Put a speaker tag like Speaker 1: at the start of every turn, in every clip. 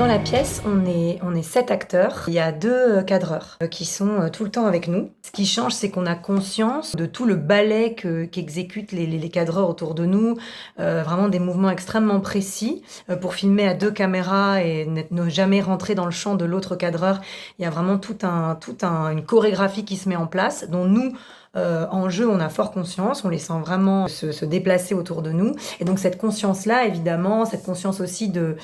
Speaker 1: dans la pièce, on est 7 acteurs. Il y a 2 cadreurs qui sont tout le temps avec nous. Ce qui change, c'est qu'on a conscience de tout le ballet qu'exécutent les cadreurs autour de nous. Vraiment des mouvements extrêmement précis pour filmer à 2 caméras et ne jamais rentrer dans le champ de l'autre cadreur. Il y a vraiment une chorégraphie qui se met en place, dont nous, en jeu, on a fort conscience, on les sent vraiment se déplacer autour de nous. Et donc cette conscience-là, évidemment, cette conscience aussi de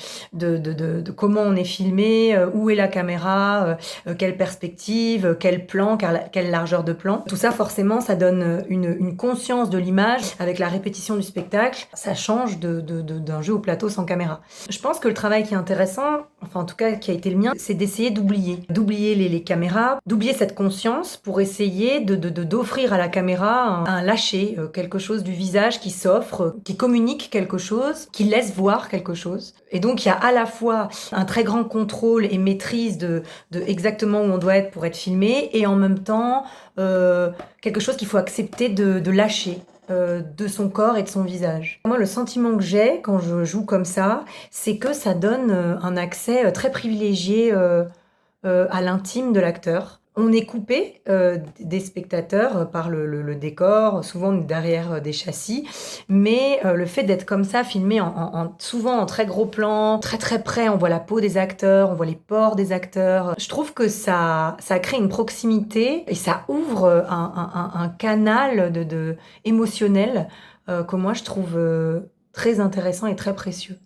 Speaker 1: comment on est filmé, où est la caméra, quelle perspective, quel plan, quelle largeur de plan. Tout ça, forcément, ça donne une conscience de l'image. Avec la répétition du spectacle, ça change d'un jeu au plateau sans caméra. Je pense que le travail qui est intéressant, enfin en tout cas qui a été le mien, c'est d'essayer d'oublier les caméras, d'oublier cette conscience pour essayer d'offrir à la caméra un lâcher, quelque chose du visage qui s'offre, qui communique quelque chose, qui laisse voir quelque chose. Et donc il y a à la fois un très grand contrôle et maîtrise de exactement où on doit être pour être filmé, et en même temps quelque chose qu'il faut accepter de lâcher. De son corps et de son visage. Moi, le sentiment que j'ai quand je joue comme ça, c'est que ça donne un accès très privilégié à l'intime de l'acteur. On est coupé des spectateurs par le décor, souvent derrière des châssis, mais le fait d'être comme ça, filmé souvent en très gros plan, très très près, on voit la peau des acteurs, on voit les pores des acteurs. Je trouve que ça crée une proximité et ça ouvre un canal émotionnel que moi je trouve très intéressant et très précieux.